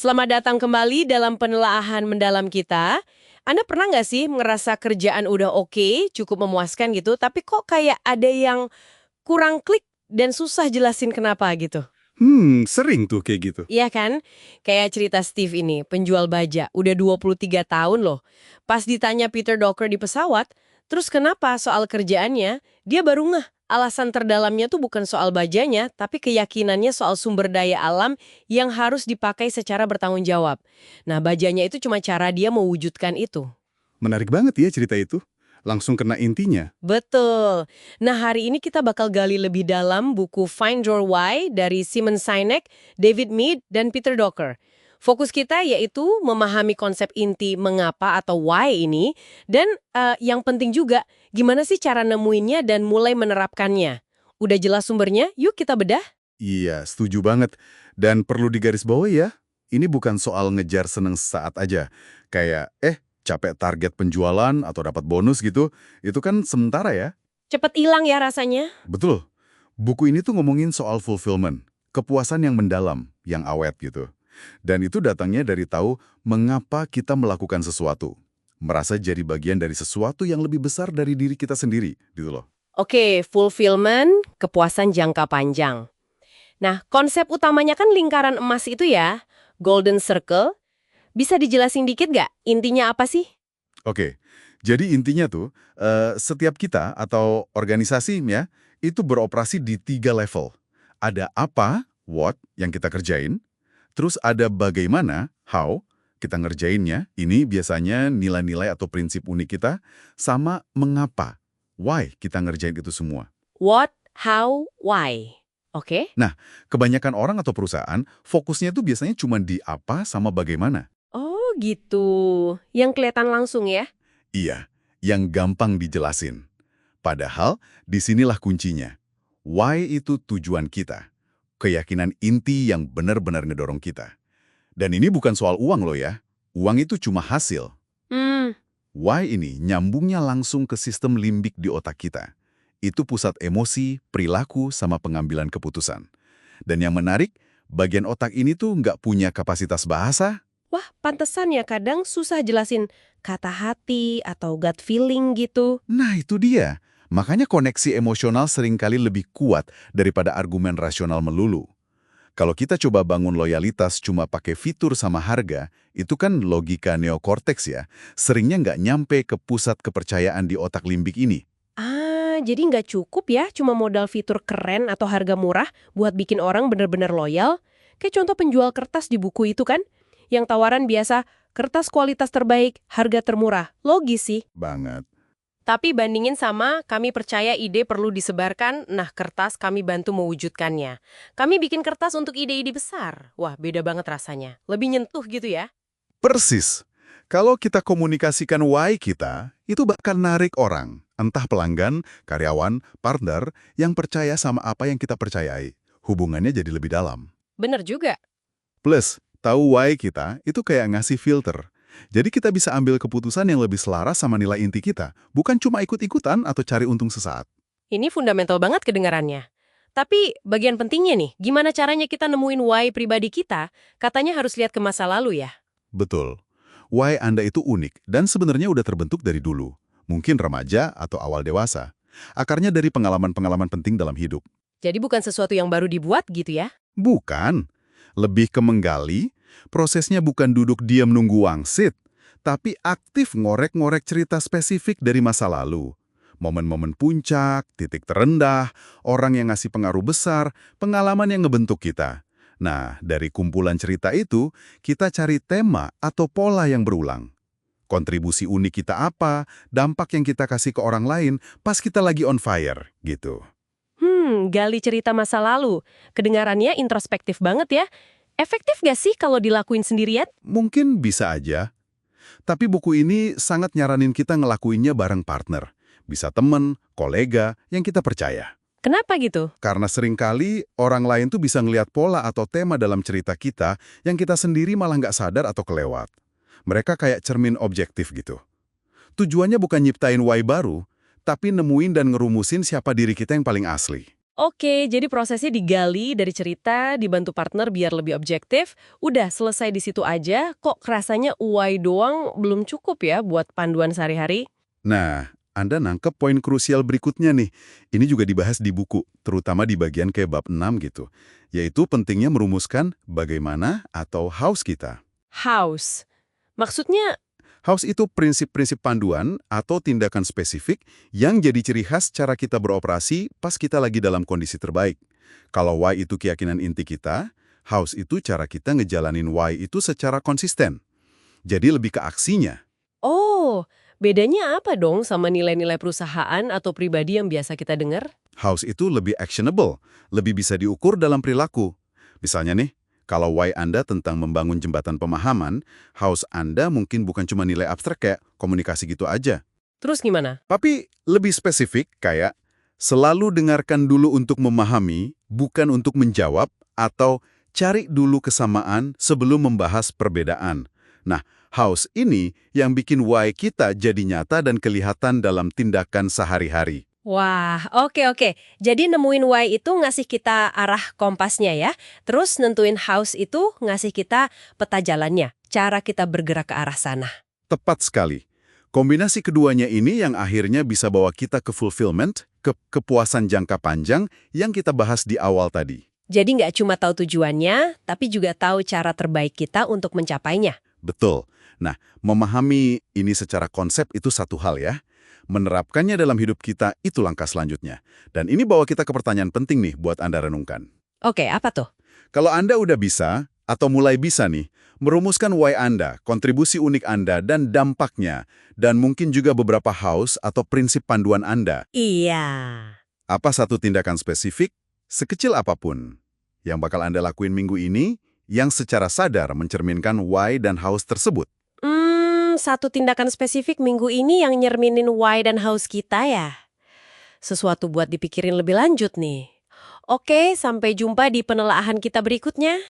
Selamat datang kembali dalam penelaahan mendalam kita. Anda pernah nggak sih ngerasa kerjaan udah oke, cukup memuaskan gitu, tapi kok kayak ada yang kurang klik dan susah jelasin kenapa gitu? Sering tuh kayak gitu. Iya kan? Kayak cerita Steve ini, penjual baja, udah 23 tahun loh. Pas ditanya Peter Docker di pesawat, terus kenapa soal kerjaannya, dia baru ngeh. Alasan terdalamnya tuh bukan soal bajanya, tapi keyakinannya soal sumber daya alam yang harus dipakai secara bertanggung jawab. Nah, bajanya itu cuma cara dia mewujudkan itu. Menarik banget ya cerita itu. Langsung kena intinya. Betul. Nah, hari ini kita bakal gali lebih dalam buku Find Your Why dari Simon Sinek, David Mead, dan Peter Docker. Fokus kita yaitu memahami konsep inti mengapa atau why ini, dan yang penting juga, gimana sih cara nemuinnya dan mulai menerapkannya. Udah jelas sumbernya? Yuk kita bedah. Iya, setuju banget. Dan perlu digarisbawahi ya, ini bukan soal ngejar seneng sesaat aja. Kayak, capek target penjualan atau dapat bonus gitu, itu kan sementara ya. Cepet hilang ya rasanya. Betul. Buku ini tuh ngomongin soal fulfillment, kepuasan yang mendalam, yang awet gitu. Dan itu datangnya dari tahu mengapa kita melakukan sesuatu. Merasa jadi bagian dari sesuatu yang lebih besar dari diri kita sendiri, gitu loh. Oke, fulfillment, kepuasan jangka panjang. Nah, konsep utamanya kan lingkaran emas itu ya, golden circle. Bisa dijelasin dikit nggak? Intinya apa sih? Oke, jadi intinya tuh, setiap kita atau organisasi ya, itu beroperasi di 3 level. Ada apa, what, yang kita kerjain, terus ada bagaimana, how, kita ngerjainnya, ini biasanya nilai-nilai atau prinsip unik kita, sama mengapa, why kita ngerjain itu semua. What, how, why. Oke? Nah, kebanyakan orang atau perusahaan, fokusnya tuh biasanya cuma di apa sama bagaimana. Oh gitu. Yang kelihatan langsung ya? Iya, yang gampang dijelasin. Padahal, disinilah kuncinya. Why itu tujuan kita. Keyakinan inti yang benar-benar ngedorong kita. Dan ini bukan soal uang loh ya. Uang itu cuma hasil. Hmm, Why ini nyambungnya langsung ke sistem limbik di otak kita. Itu pusat emosi, perilaku, sama pengambilan keputusan. Dan yang menarik, bagian otak ini tuh nggak punya kapasitas bahasa. wah pantesan ya kadang susah jelasin kata hati atau gut feeling gitu. Nah itu dia. Makanya koneksi emosional seringkali lebih kuat daripada argumen rasional melulu. Kalau kita coba bangun loyalitas cuma pakai fitur sama harga, itu kan logika neokorteks ya, seringnya nggak nyampe ke pusat kepercayaan di otak limbik ini. Ah, jadi nggak cukup ya cuma modal fitur keren atau harga murah buat bikin orang bener-bener loyal? Kayak contoh penjual kertas di buku itu kan? Yang tawaran biasa, kertas kualitas terbaik, harga termurah. Logis sih. Banget. Tapi bandingin sama kami percaya ide perlu disebarkan, nah kertas kami bantu mewujudkannya. Kami bikin kertas untuk ide-ide besar. Wah, beda banget rasanya. Lebih nyentuh gitu ya. Persis. Kalau kita komunikasikan why kita, itu bakal narik orang, entah pelanggan, karyawan, partner, yang percaya sama apa yang kita percayai. Hubungannya jadi lebih dalam. Bener juga. Plus, tahu why kita itu kayak ngasih filter. Jadi kita bisa ambil keputusan yang lebih selaras sama nilai inti kita, bukan cuma ikut-ikutan atau cari untung sesaat. Ini fundamental banget kedengarannya. Tapi bagian pentingnya nih, gimana caranya kita nemuin why pribadi kita? Katanya harus lihat ke masa lalu ya. Betul. Why Anda itu unik dan sebenarnya udah terbentuk dari dulu. Mungkin remaja atau awal dewasa. Akarnya dari pengalaman-pengalaman penting dalam hidup. Jadi bukan sesuatu yang baru dibuat gitu ya. Bukan. Lebih ke menggali, prosesnya bukan duduk diam nunggu wangsit, tapi aktif ngorek-ngorek cerita spesifik dari masa lalu. Momen-momen puncak, titik terendah, orang yang ngasih pengaruh besar, pengalaman yang ngebentuk kita. Nah, dari kumpulan cerita itu, kita cari tema atau pola yang berulang. Kontribusi unik kita apa, dampak yang kita kasih ke orang lain pas kita lagi on fire, gitu. Gali cerita masa lalu. Kedengarannya introspektif banget ya. Efektif gak sih kalau dilakuin sendirian? Mungkin bisa aja, tapi buku ini sangat nyaranin kita ngelakuinnya bareng partner. Bisa temen, kolega, yang kita percaya. Kenapa gitu? Karena seringkali orang lain tuh bisa ngelihat pola atau tema dalam cerita kita yang kita sendiri malah nggak sadar atau kelewat. Mereka kayak cermin objektif gitu. Tujuannya bukan nyiptain why baru, tapi nemuin dan ngerumusin siapa diri kita yang paling asli. Oke, jadi prosesnya digali dari cerita, dibantu partner biar lebih objektif, udah selesai di situ aja, kok rasanya why doang belum cukup ya buat panduan sehari-hari? Nah, Anda nangkep poin krusial berikutnya nih. Ini juga dibahas di buku, terutama di bagian kayak bab 6 gitu. Yaitu pentingnya merumuskan bagaimana atau hows kita. House. Maksudnya, Hows itu prinsip-prinsip panduan atau tindakan spesifik yang jadi ciri khas cara kita beroperasi pas kita lagi dalam kondisi terbaik. Kalau why itu keyakinan inti kita, hows itu cara kita ngejalanin why itu secara konsisten. Jadi lebih ke aksinya. oh, bedanya apa dong sama nilai-nilai perusahaan atau pribadi yang biasa kita dengar? Hows itu lebih actionable, lebih bisa diukur dalam perilaku. Misalnya nih, kalau why Anda tentang membangun jembatan pemahaman, hows Anda mungkin bukan cuma nilai abstrak kayak komunikasi gitu aja. Terus gimana? Tapi lebih spesifik kayak selalu dengarkan dulu untuk memahami, bukan untuk menjawab, atau cari dulu kesamaan sebelum membahas perbedaan. Nah, hows ini yang bikin why kita jadi nyata dan kelihatan dalam tindakan sehari-hari. Wah, oke. Jadi nemuin why itu ngasih kita arah kompasnya ya. Terus nentuin house itu ngasih kita peta jalannya. Cara kita bergerak ke arah sana. Tepat sekali. Kombinasi keduanya ini yang akhirnya bisa bawa kita ke fulfillment, ke kepuasan jangka panjang yang kita bahas di awal tadi. Jadi nggak cuma tahu tujuannya, tapi juga tahu cara terbaik kita untuk mencapainya. Betul. Nah, memahami ini secara konsep itu satu hal ya. Menerapkannya dalam hidup kita itu langkah selanjutnya. Dan ini bawa kita ke pertanyaan penting nih buat Anda renungkan. Oke, apa tuh? Kalau Anda udah bisa, atau mulai bisa nih, merumuskan why Anda, kontribusi unik Anda, dan dampaknya, dan mungkin juga beberapa house atau prinsip panduan Anda, Iya. apa satu tindakan spesifik, sekecil apapun, yang bakal Anda lakuin minggu ini, yang secara sadar mencerminkan why dan house tersebut? Satu tindakan spesifik minggu ini yang nyerminin why dan house kita ya. Sesuatu buat dipikirin lebih lanjut nih. Oke, sampai jumpa di penelaahan kita berikutnya.